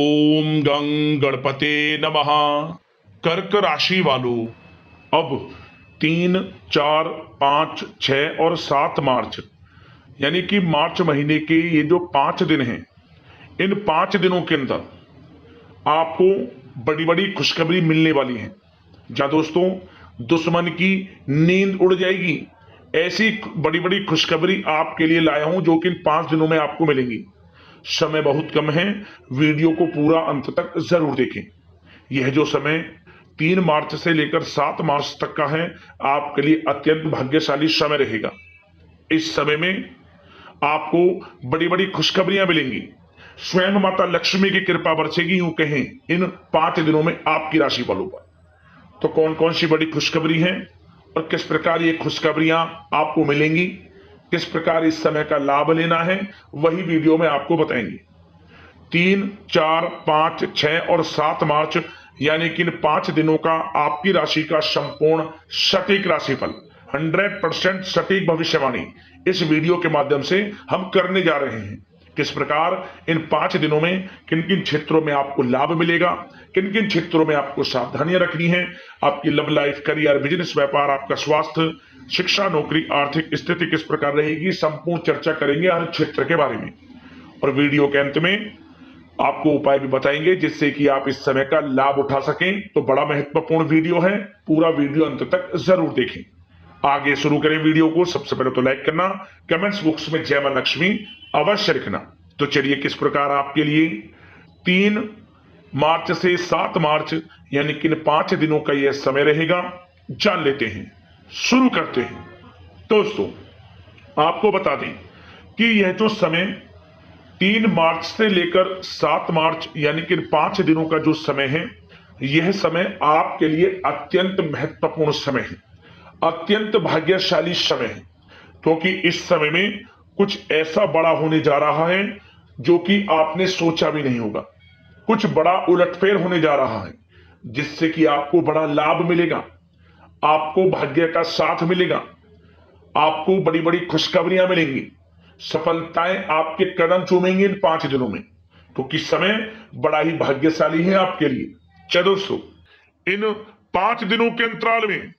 ओम गं गणपते नमः। कर्क राशि वालों, अब 3, 4, 5, 6 और 7 मार्च यानी कि मार्च महीने के ये जो 5 दिन हैं, इन 5 दिनों के अंदर आपको बड़ी बड़ी खुशखबरी मिलने वाली है। जहां दोस्तों दुश्मन की नींद उड़ जाएगी, ऐसी बड़ी बड़ी खुशखबरी आपके लिए लाया हूं जो कि इन 5 दिनों में आपको मिलेंगी। समय बहुत कम है, वीडियो को पूरा अंत तक जरूर देखें। यह जो समय 3 मार्च से लेकर 7 मार्च तक का है, आपके लिए अत्यंत भाग्यशाली समय रहेगा। इस समय में आपको बड़ी बड़ी खुशखबरियां मिलेंगी। स्वयं माता लक्ष्मी की कृपा बरसेगी, यूं कहें इन 5 दिनों में आपकी राशि वालों पर। तो कौन कौन सी बड़ी खुशखबरी है और किस प्रकार ये खुशखबरियां आपको मिलेंगी, किस प्रकार इस समय का लाभ लेना है, वही वीडियो में आपको बताएंगे। 3, 4, 5, 6 और 7 मार्च यानी कि इन 5 दिनों का आपकी राशि का संपूर्ण सटीक राशिफल, 100% सटीक भविष्यवाणी इस वीडियो के माध्यम से हम करने जा रहे हैं। किस प्रकार इन 5 दिनों में किन किन क्षेत्रों में आपको लाभ मिलेगा, किन किन क्षेत्रों में आपको सावधानियां रखनी है, आपकी लव लाइफ, करियर, बिजनेस, व्यापार, आपका स्वास्थ्य, शिक्षा, नौकरी, आर्थिक स्थिति किस प्रकार रहेगी, संपूर्ण चर्चा करेंगे हर क्षेत्र के बारे में। और वीडियो के अंत में आपको उपाय भी बताएंगे जिससे कि आप इस समय का लाभ उठा सकें। तो बड़ा महत्वपूर्ण वीडियो है, पूरा वीडियो अंत तक जरूर देखें। आगे शुरू करें वीडियो को। सबसे पहले तो लाइक करना, कमेंट्स बॉक्स में जय मां लक्ष्मी अवश्य लिखना। तो चलिए किस प्रकार आपके लिए 3 मार्च से 7 मार्च यानी कि इन 5 दिनों का यह समय रहेगा, जान लेते हैं, शुरू करते हैं। दोस्तों आपको बता दें कि यह जो समय 3 मार्च से लेकर 7 मार्च यानी कि 5 दिनों का जो समय है, यह समय आपके लिए अत्यंत महत्वपूर्ण समय है, अत्यंत भाग्यशाली समय है। क्योंकि इस समय में कुछ ऐसा बड़ा होने जा रहा है जो कि आपने सोचा भी नहीं होगा। कुछ बड़ा उलटफेर होने जा रहा है जिससे कि आपको बड़ा लाभ मिलेगा, आपको भाग्य का साथ मिलेगा, आपको बड़ी बड़ी खुशखबरियां मिलेंगी, सफलताएं आपके कदम चूमेंगी इन 5 दिनों में। क्योंकि समय बड़ा ही भाग्यशाली है आपके लिए। चलो दोस्तों, इन 5 दिनों के अंतराल में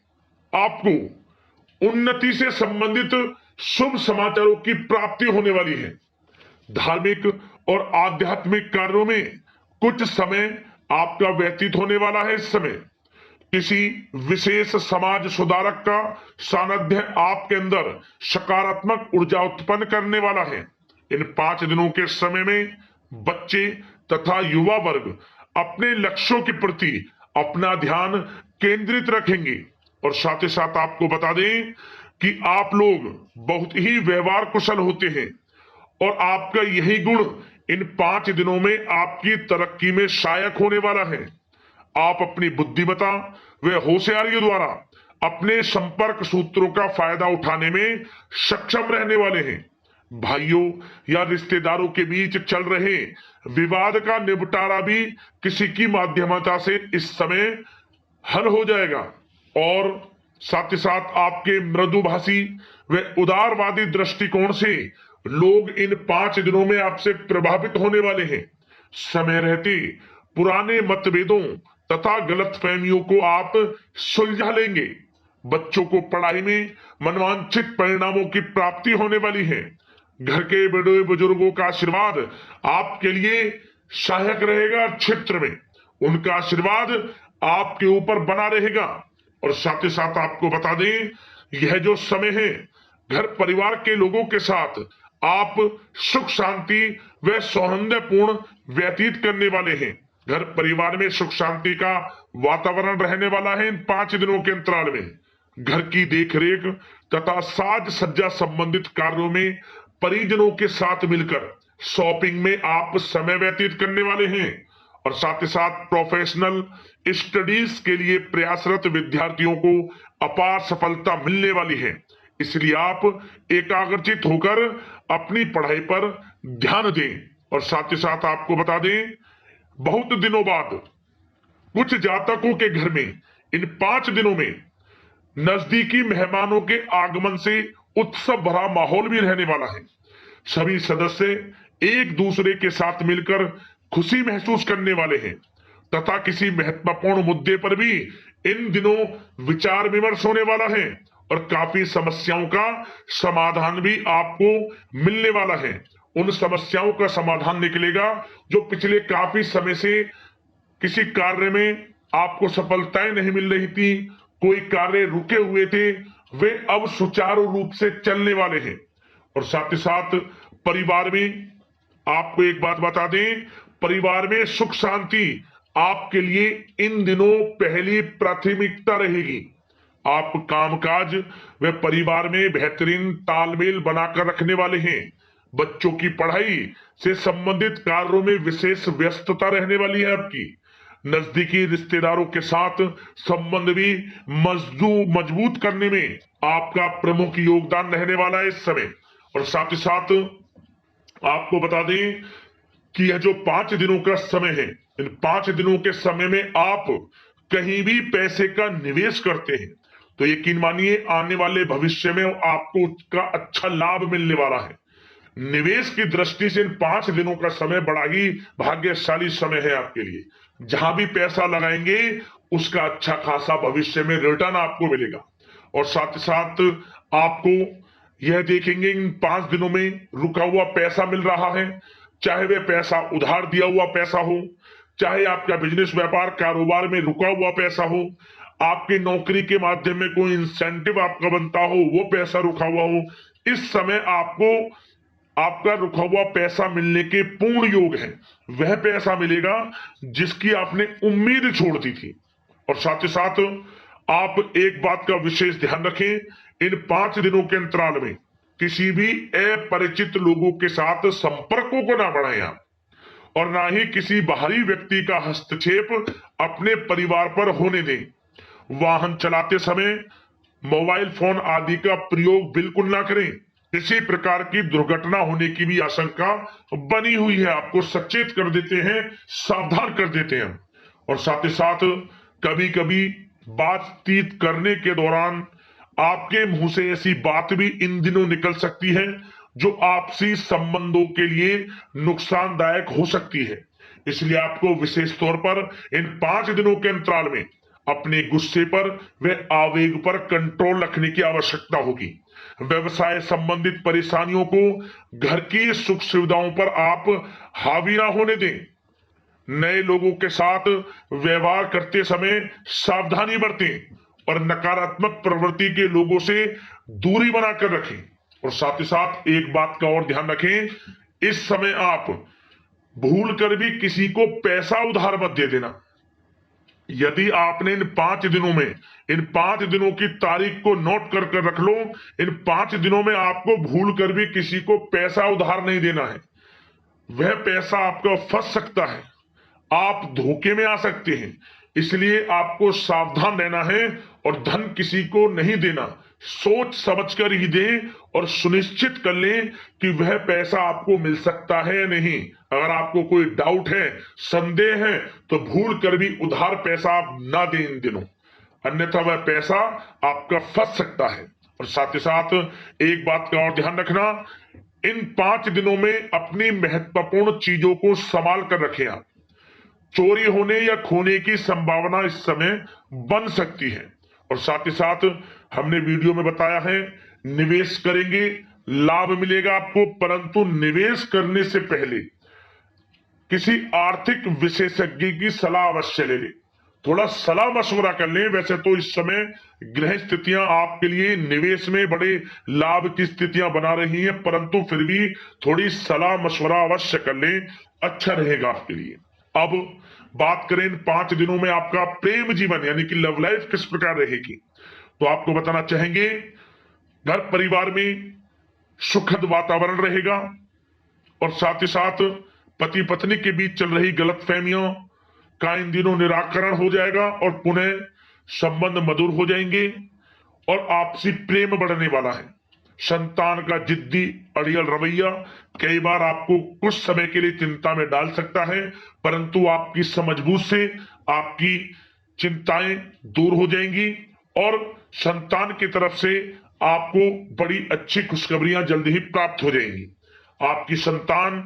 आपको उन्नति से संबंधित शुभ समाचारों की प्राप्ति होने वाली है। धार्मिक और आध्यात्मिक कार्यों में कुछ समय आपका व्यतीत होने वाला है। इस समय किसी विशेष समाज सुधारक का सानिध्य आपके अंदर सकारात्मक ऊर्जा उत्पन्न करने वाला है। इन 5 दिनों के समय में बच्चे तथा युवा वर्ग अपने लक्ष्यों के प्रति अपना ध्यान केंद्रित रखेंगे। और साथ ही साथ आपको बता दें कि आप लोग बहुत ही व्यवहार कुशल होते हैं और आपका यही गुण इन 5 दिनों में आपकी तरक्की में सहायक होने वाला है। आप अपनी बुद्धिमत्ता व होशियारी द्वारा अपने संपर्क सूत्रों का फायदा उठाने में सक्षम रहने वाले हैं। भाइयों या रिश्तेदारों के बीच चल रहे विवाद का निपटारा भी किसी की माध्यमता से इस समय हल हो जाएगा। और साथ ही साथ आपके मृदुभाषी व उदारवादी दृष्टिकोण से लोग इन 5 दिनों में आपसे प्रभावित होने वाले हैं। समय रहते पुराने मतभेदों तथा गलतफहमियों को आप सुलझा लेंगे। बच्चों को पढ़ाई में मनवांछित परिणामों की प्राप्ति होने वाली है। घर के बड़े बुजुर्गों का आशीर्वाद आपके लिए सहायक रहेगा। क्षेत्र में उनका आशीर्वाद आपके ऊपर बना रहेगा। और साथ ही साथ आपको बता दें, यह जो समय है घर परिवार के लोगों के साथ आप सुख शांति व सौहार्दपूर्ण व्यतीत करने वाले हैं। घर परिवार में सुख शांति का वातावरण रहने वाला है इन 5 दिनों के अंतराल में। घर की देखरेख तथा साज सज्जा संबंधित कार्यों में परिजनों के साथ मिलकर शॉपिंग में आप समय व्यतीत करने वाले हैं। और साथ ही साथ प्रोफेशनल स्टडीज के लिए प्रयासरत विद्यार्थियों को अपार सफलता मिलने वाली है। इसलिए आप एकाग्रचित होकर अपनी पढ़ाई पर ध्यान दें। और साथ ही साथ आपको बता दें, बहुत दिनों बाद कुछ जातकों के घर में इन 5 दिनों में नजदीकी मेहमानों के आगमन से उत्सव भरा माहौल भी रहने वाला है। सभी सदस्य एक दूसरे के साथ मिलकर खुशी महसूस करने वाले हैं तथा किसी महत्वपूर्ण मुद्दे पर भी इन दिनों विचार विमर्श होने वाला है और काफी समस्याओं का समाधान भी आपको मिलने वाला है। उन समस्याओं का समाधान निकलेगा जो पिछले काफी समय से किसी कार्य में आपको सफलताएं नहीं मिल रही थी, कोई कार्य रुके हुए थे, वे अब सुचारू रूप से चलने वाले हैं। और साथ ही साथ परिवार में आपको एक बात बता दें, परिवार में सुख शांति आपके लिए इन दिनों पहली प्राथमिकता रहेगी। आप कामकाज व परिवार में बेहतरीन तालमेल बनाकर रखने वाले हैं। बच्चों की पढ़ाई से संबंधित कार्यों में विशेष व्यस्तता रहने वाली है आपकी। नजदीकी रिश्तेदारों के साथ संबंध भी मजबूत करने में आपका प्रमुख योगदान रहने वाला है इस समय। और साथ ही साथ आपको बता दें कि यह जो 5 दिनों का समय है, इन 5 दिनों के समय में आप कहीं भी पैसे का निवेश करते हैं तो यकीन मानिए आने वाले भविष्य में आपको उसका अच्छा लाभ मिलने वाला है। निवेश की दृष्टि से इन 5 दिनों का समय बड़ा ही भाग्यशाली समय है आपके लिए। जहां भी पैसा लगाएंगे उसका अच्छा खासा भविष्य में रिटर्न आपको मिलेगा। और साथ ही साथ आपको यह देखेंगे इन 5 दिनों में रुका हुआ पैसा मिल रहा है, चाहे वह पैसा उधार दिया हुआ पैसा हो, चाहे आपका बिजनेस व्यापार कारोबार में रुका हुआ पैसा हो, आपकी नौकरी के माध्यम में कोई इंसेंटिव आपका बनता हो, वो पैसा रुका हुआ हो, इस समय आपको आपका रुका हुआ पैसा मिलने के पूर्ण योग है। वह पैसा मिलेगा जिसकी आपने उम्मीद छोड़ दी थी। और साथ ही साथ आप एक बात का विशेष ध्यान रखें, इन 5 दिनों के अंतराल में किसी भी अपरिचित लोगों के साथ संपर्कों को ना बढ़ाएं आप, और ना ही किसी बाहरी व्यक्ति का हस्तक्षेप अपने परिवार पर होने दें। वाहन चलाते समय मोबाइल फोन आदि का प्रयोग बिल्कुल ना करें। किसी प्रकार की दुर्घटना होने की भी आशंका बनी हुई है, आपको सचेत कर देते हैं, सावधान कर देते हैं। और साथ ही साथ कभी कभी बातचीत करने के दौरान आपके मुंह से ऐसी बात भी इन दिनों निकल सकती है जो आपसी संबंधों के लिए नुकसानदायक हो सकती है। इसलिए आपको विशेष तौर पर इन 5 दिनों के अंतराल में अपने गुस्से पर व आवेग पर कंट्रोल रखने की आवश्यकता होगी। व्यवसाय संबंधित परेशानियों को घर की सुख सुविधाओं पर आप हावी ना होने दें। नए लोगों के साथ व्यवहार करते समय सावधानी बरतें और नकारात्मक प्रवृत्ति के लोगों से दूरी बनाकर रखें। और साथ ही साथ एक बात का और ध्यान रखें, इस समय आप भूल कर भी किसी को पैसा उधार मत दे देना। यदि आपने इन 5 दिनों में इन 5 दिनों की तारीख को नोट कर कर रख लो, इन 5 दिनों में आपको भूल कर भी किसी को पैसा उधार नहीं देना है। वह पैसा आपका फंस सकता है, आप धोखे में आ सकते हैं। इसलिए आपको सावधान रहना है और धन किसी को नहीं देना। सोच समझ कर ही दें और सुनिश्चित कर लें कि वह पैसा आपको मिल सकता है या नहीं। अगर आपको कोई डाउट है, संदेह है, तो भूल कर भी उधार पैसा आप ना दें इन दिनों, अन्यथा वह पैसा आपका फंस सकता है। और साथ ही साथ एक बात का और ध्यान रखना, इन 5 दिनों में अपनी महत्वपूर्ण चीजों को संभाल कर रखें आप। चोरी होने या खोने की संभावना इस समय बन सकती है। और साथ ही साथ हमने वीडियो में बताया है, निवेश करेंगे लाभ मिलेगा आपको, परंतु निवेश करने से पहले किसी आर्थिक विशेषज्ञ की सलाह अवश्य ले लें, थोड़ा सलाह मशवरा कर लें। वैसे तो इस समय ग्रह स्थितियां आपके लिए निवेश में बड़े लाभ की स्थितियां बना रही हैं, परंतु फिर भी थोड़ी सलाह मशवरा अवश्य कर लें, अच्छा रहेगा आपके लिए। अब बात करें इन 5 दिनों में आपका प्रेम जीवन यानी कि लव लाइफ किस प्रकार रहेगी, तो आपको बताना चाहेंगे, घर परिवार में सुखद वातावरण रहेगा और साथ ही साथ पति पत्नी के बीच चल रही गलतफहमियों का इन दिनों निराकरण हो जाएगा और पुनः संबंध मधुर हो जाएंगे और आपसी प्रेम बढ़ने वाला है। संतान का जिद्दी अड़ियल रवैया कई बार आपको कुछ समय के लिए चिंता में डाल सकता है, परंतु आपकी समझबूझ से आपकी चिंताएं दूर हो जाएंगी और संतान की तरफ से आपको बड़ी अच्छी खुशखबरियां जल्द ही प्राप्त हो जाएंगी। आपकी संतान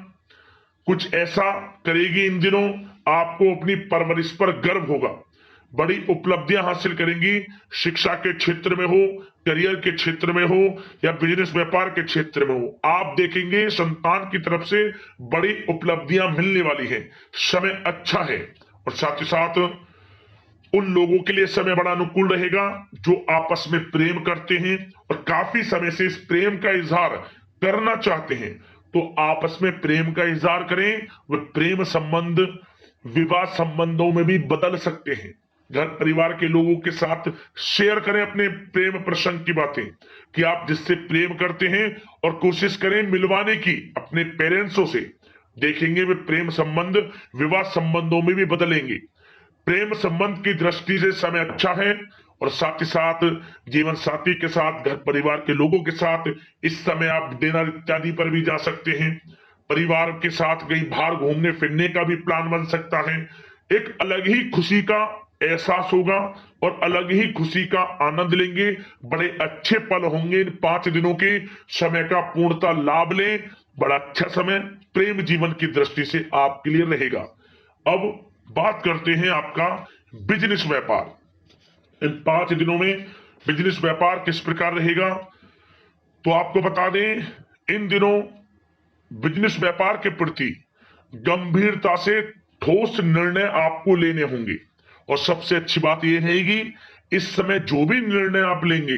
कुछ ऐसा करेगी इन दिनों, आपको अपनी परवरिश पर गर्व होगा। बड़ी उपलब्धियां हासिल करेंगी, शिक्षा के क्षेत्र में हो, करियर के क्षेत्र में हो या बिजनेस व्यापार के क्षेत्र में हो। आप देखेंगे संतान की तरफ से बड़ी उपलब्धियां मिलने वाली है, समय अच्छा है। और साथ ही साथ उन लोगों के लिए समय बड़ा अनुकूल रहेगा जो आपस में प्रेम करते हैं और काफी समय से इस प्रेम का इजहार करना चाहते हैं, तो आपस में प्रेम का इजहार करें। वह प्रेम संबंध विवाह संबंधों में भी बदल सकते हैं। घर परिवार के लोगों के साथ शेयर करें अपने प्रेम प्रसंग की बातें कि आप जिससे प्रेम करते हैं, और कोशिश करें मिलवाने की अपने पेरेंट्सों से। देखेंगे वे प्रेम संबंध विवाह संबंधों में भी बदलेंगे। प्रेम संबंध की दृष्टि से समय अच्छा है। और साथ ही साथ जीवन साथी के साथ, घर परिवार के लोगों के साथ इस समय आप डिनर इत्यादि पर भी जा सकते हैं। परिवार के साथ कहीं बाहर घूमने फिरने का भी प्लान बन सकता है। एक अलग ही खुशी का एहसास होगा और अलग ही खुशी का आनंद लेंगे। बड़े अच्छे पल होंगे इन 5 दिनों के, समय का पूर्णता लाभ लें। बड़ा अच्छा समय प्रेम जीवन की दृष्टि से आपके लिए रहेगा। अब बात करते हैं आपका बिजनेस व्यापार। इन 5 दिनों में बिजनेस व्यापार किस प्रकार रहेगा, तो आपको बता दें, इन दिनों बिजनेस व्यापार के प्रति गंभीरता से ठोस निर्णय आपको लेने होंगे। और सबसे अच्छी बात यह रहेगी, इस समय जो भी निर्णय आप लेंगे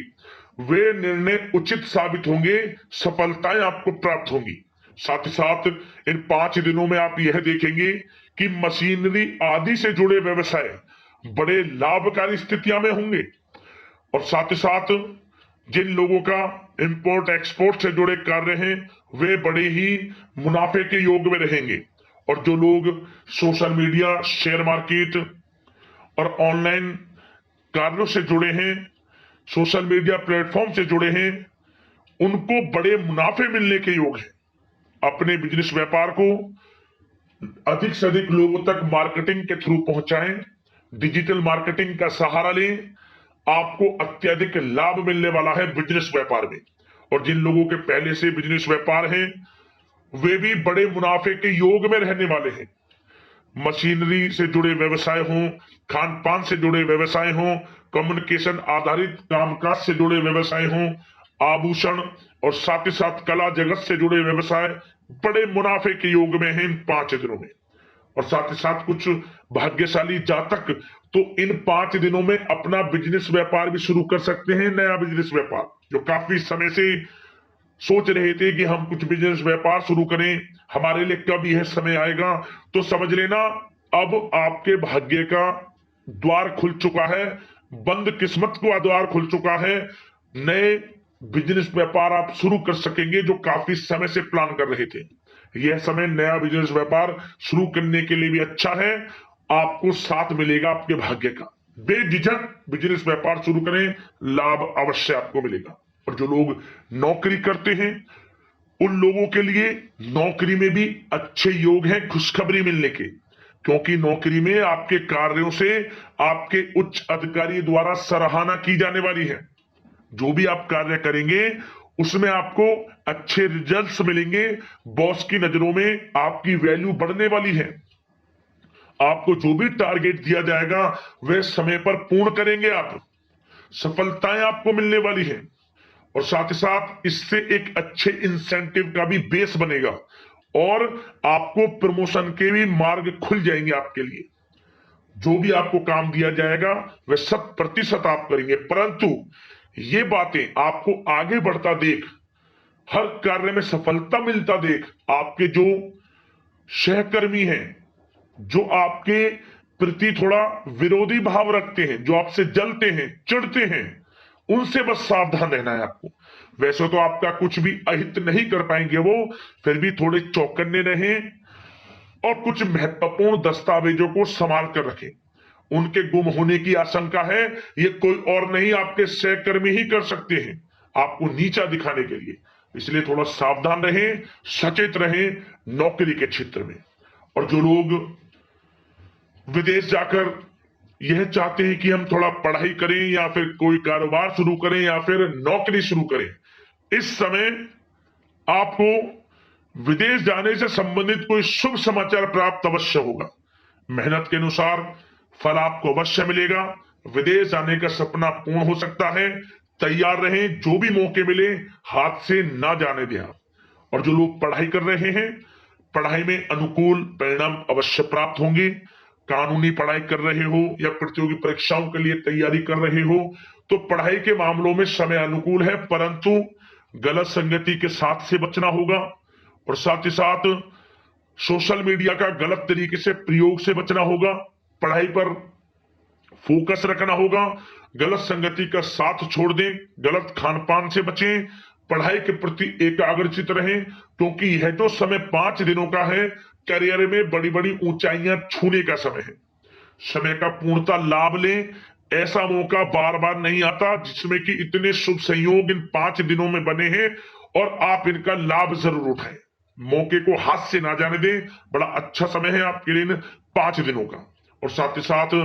वे निर्णय उचित साबित होंगे, सफलताएं आपको प्राप्त होंगी। साथ ही साथ इन 5 दिनों में आप यह देखेंगे कि मशीनरी आदि से जुड़े व्यवसाय बड़े लाभकारी स्थितियां में होंगे। और साथ ही साथ जिन लोगों का इंपोर्ट एक्सपोर्ट से जुड़े कार्य हैं वे बड़े ही मुनाफे के योग में रहेंगे। और जो लोग सोशल मीडिया, शेयर मार्केट और ऑनलाइन कार्यों से जुड़े हैं, सोशल मीडिया प्लेटफॉर्म से जुड़े हैं, उनको बड़े मुनाफे मिलने के योग हैं। अपने बिजनेस व्यापार को अधिक से अधिक लोगों तक मार्केटिंग के थ्रू पहुंचाएं, डिजिटल मार्केटिंग का सहारा लें। आपको अत्यधिक लाभ मिलने वाला है बिजनेस व्यापार में। और जिन लोगों के पहले से बिजनेस व्यापार है वे भी बड़े मुनाफे के योग में रहने वाले हैं। मशीनरी से जुड़े व्यवसाय हों, खान पान से जुड़े व्यवसाय हों, कम्युनिकेशन आधारित कामकाज से जुड़े व्यवसाय हों, आभूषण और साथ ही साथ कला जगत से जुड़े व्यवसाय बड़े मुनाफे के योग में हैं इन 5 दिनों में। और साथ ही साथ कुछ भाग्यशाली जातक तो इन 5 दिनों में अपना बिजनेस व्यापार भी शुरू कर सकते हैं। नया बिजनेस व्यापार जो काफी समय से सोच रहे थे कि हम कुछ बिजनेस व्यापार शुरू करें, हमारे लिए कब यह समय आएगा, तो समझ लेना अब आपके भाग्य का द्वार खुल चुका है, बंद किस्मत का द्वार खुल चुका है। नए बिजनेस व्यापार आप शुरू कर सकेंगे जो काफी समय से प्लान कर रहे थे। यह समय नया बिजनेस व्यापार शुरू करने के लिए भी अच्छा है। आपको साथ मिलेगा आपके भाग्य का। बेझिझक बिजनेस व्यापार शुरू करें, लाभ अवश्य आपको मिलेगा। और जो लोग नौकरी करते हैं उन लोगों के लिए नौकरी में भी अच्छे योग हैं खुशखबरी मिलने के, क्योंकि नौकरी में आपके कार्यों से आपके उच्च अधिकारी द्वारा सराहना की जाने वाली है। जो भी आप कार्य करेंगे उसमें आपको अच्छे रिजल्ट्स मिलेंगे। बॉस की नजरों में आपकी वैल्यू बढ़ने वाली है। आपको जो भी टारगेट दिया जाएगा वह समय पर पूर्ण करेंगे आप, सफलताएं आपको मिलने वाली है। और साथ ही साथ इससे एक अच्छे इंसेंटिव का भी बेस बनेगा और आपको प्रमोशन के भी मार्ग खुल जाएंगे आपके लिए। जो भी आपको काम दिया जाएगा वह 100% आप करेंगे। परंतु ये बातें आपको आगे बढ़ता देख, हर कार्य में सफलता मिलता देख, आपके जो सहकर्मी हैं, जो आपके प्रति थोड़ा विरोधी भाव रखते हैं, जो आपसे जलते हैं, चिढ़ते हैं, उनसे बस सावधान रहना है आपको। वैसे तो आपका कुछ भी अहित नहीं कर पाएंगे वो, फिर भी थोड़े चौकन्ने रहें और कुछ महत्वपूर्ण दस्तावेजों को संभाल कर रखें। उनके गुम होने की आशंका है, ये कोई और नहीं आपके सहकर्मी ही कर सकते हैं आपको नीचा दिखाने के लिए। इसलिए थोड़ा सावधान रहें, सचेत रहें नौकरी के क्षेत्र में। और जो लोग विदेश जाकर यह चाहते हैं कि हम थोड़ा पढ़ाई करें या फिर कोई कारोबार शुरू करें या फिर नौकरी शुरू करें, इस समय आपको विदेश जाने से संबंधित कोई शुभ समाचार प्राप्त अवश्य होगा। मेहनत के अनुसार फल आपको अवश्य मिलेगा। विदेश जाने का सपना पूर्ण हो सकता है। तैयार रहें, जो भी मौके मिले हाथ से ना जाने दें आप। और जो लोग पढ़ाई कर रहे हैं, पढ़ाई में अनुकूल परिणाम अवश्य प्राप्त होंगे। कानूनी पढ़ाई कर रहे हो या प्रतियोगी परीक्षाओं के लिए तैयारी कर रहे हो तो पढ़ाई के मामलों में समय अनुकूल है, परंतु गलत संगति के साथ से बचना होगा और साथ ही साथ सोशल मीडिया का गलत तरीके से प्रयोग से बचना होगा। पढ़ाई पर फोकस रखना होगा। गलत संगति का साथ छोड़ दें, गलत खान पान से बचें, पढ़ाई के प्रति एकाग्रचित रहें, क्योंकि यह तो समय 5 दिनों का है। करियर में बड़ी बड़ी ऊंचाइयां छूने का समय है। समय का पूर्णतः लाभ लें। ऐसा मौका बार बार नहीं आता जिसमें कि इतने शुभ संयोग इन 5 दिनों में बने हैं और आप इनका लाभ जरूर उठाएं। मौके को हाथ से ना जाने दें। बड़ा अच्छा समय है आपके लिए इन 5 दिनों का। और साथ ही साथ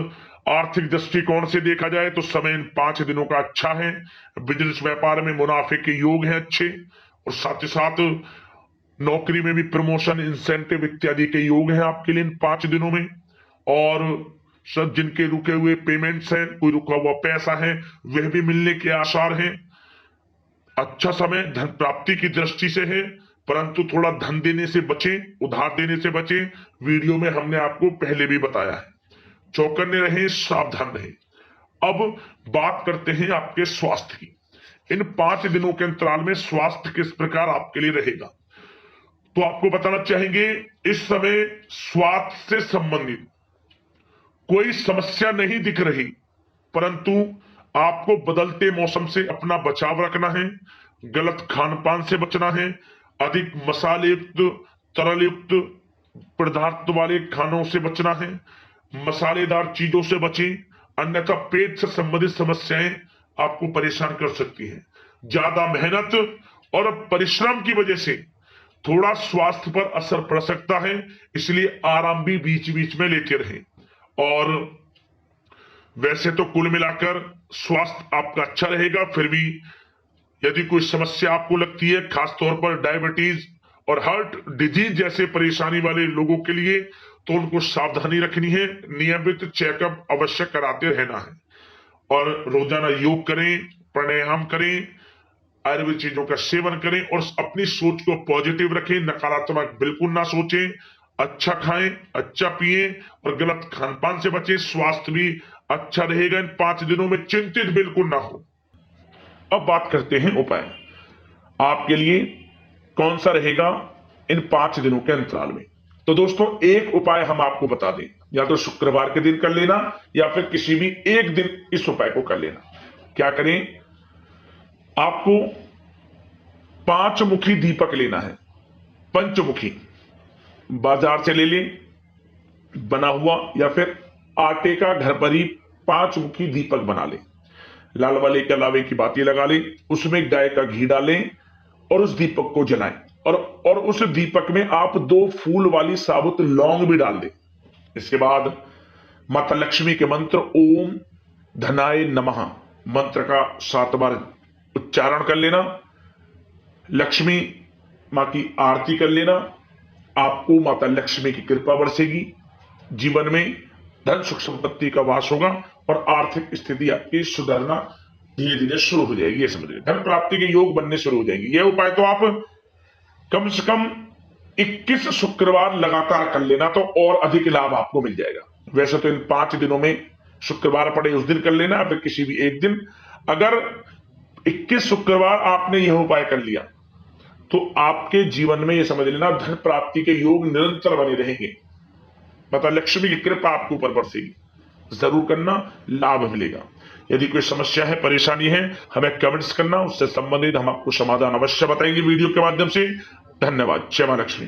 आर्थिक दृष्टिकोण से देखा जाए तो समय इन 5 दिनों का अच्छा है। बिजनेस व्यापार में मुनाफे के योग हैं अच्छे और साथ ही साथ नौकरी में भी प्रमोशन, इंसेंटिव इत्यादि के योग हैं आपके लिए इन 5 दिनों में। और सब जिनके रुके हुए पेमेंट्स हैं, कोई रुका हुआ पैसा है, वह भी मिलने के आसार हैं। अच्छा समय धन प्राप्ति की दृष्टि से है, परंतु थोड़ा धन देने से बचें, उधार देने से बचें। वीडियो में हमने आपको पहले भी बताया है। चौकन्ने रहें, सावधान रहें। अब बात करते हैं आपके स्वास्थ्य की। इन 5 दिनों के अंतराल में स्वास्थ्य किस प्रकार आपके लिए रहेगा, तो आपको बताना चाहेंगे इस समय स्वास्थ्य से संबंधित कोई समस्या नहीं दिख रही, परंतु आपको बदलते मौसम से अपना बचाव रखना है। गलत खान पान से बचना है। अधिक मसाले युक्त, तरल युक्त पदार्थ वाले खानों से बचना है। मसालेदार चीजों से बचें, अन्यथा पेट से संबंधित समस्याएं आपको परेशान कर सकती हैं। ज्यादा मेहनत और परिश्रम की वजह से थोड़ा स्वास्थ्य पर असर पड़ सकता है, इसलिए आराम भी बीच बीच में लेते रहें। और वैसे तो कुल मिलाकर स्वास्थ्य आपका अच्छा रहेगा। फिर भी यदि कोई समस्या आपको लगती है, खासतौर पर डायबिटीज और हार्ट डिजीज जैसे परेशानी वाले लोगों के लिए, तो उनको सावधानी रखनी है। नियमित चेकअप अवश्य कराते रहना है और रोजाना योग करें, प्राणायाम करें, आयुर्वेद चीजों का सेवन करें और अपनी सोच को पॉजिटिव रखें। नकारात्मक बिल्कुल ना सोचें। अच्छा खाएं, अच्छा पिएं और गलत खान पान से बचें। स्वास्थ्य भी अच्छा रहेगा इन 5 दिनों में, चिंतित बिल्कुल ना हो। अब बात करते हैं उपाय। आपके लिए कौन सा रहेगा इन 5 दिनों के अंतराल में। तो दोस्तों, एक उपाय हम आपको बता दें, या तो शुक्रवार के दिन कर लेना या फिर किसी भी एक दिन इस उपाय को कर लेना। क्या करें, आपको 5 मुखी दीपक लेना है। पंचमुखी बाजार से ले लें बना हुआ, या फिर आटे का घर पर ही 5 मुखी दीपक बना लें। लाल वाले के अलावे की बाती लगा लें, उसमें गाय का घी डालें और उस दीपक को जलाएं। और उस दीपक में आप 2 फूल वाली साबुत लौंग भी डाल दें। इसके बाद माता लक्ष्मी के मंत्र ओम धनाय नमः मंत्र का 7 बार उच्चारण कर लेना। लक्ष्मी मां की आरती कर लेना। आपको माता लक्ष्मी की कृपा बरसेगी। जीवन में धन सुख संपत्ति का वास होगा और आर्थिक स्थिति आपकी सुधरना धीरे धीरे शुरू हो जाएगी। ये समझिए, धन प्राप्ति के योग बनने शुरू हो जाएंगे। यह उपाय तो आप कम से कम 21 शुक्रवार लगातार कर लेना, तो और अधिक लाभ आपको मिल जाएगा। वैसे तो इन 5 दिनों में शुक्रवार पड़े उस दिन कर लेना, या फिर किसी भी एक दिन। अगर 21 शुक्रवार आपने यह उपाय कर लिया तो आपके जीवन में यह समझ लेना धन प्राप्ति के योग निरंतर बने रहेंगे। माता लक्ष्मी की कृपा आपके ऊपर बरसेगी। जरूर करना, लाभ मिलेगा। यदि कोई समस्या है, परेशानी है, हमें कमेंट्स करना, उससे संबंधित हम आपको समाधान अवश्य बताएंगे वीडियो के माध्यम से। धन्यवाद। जय मां लक्ष्मी।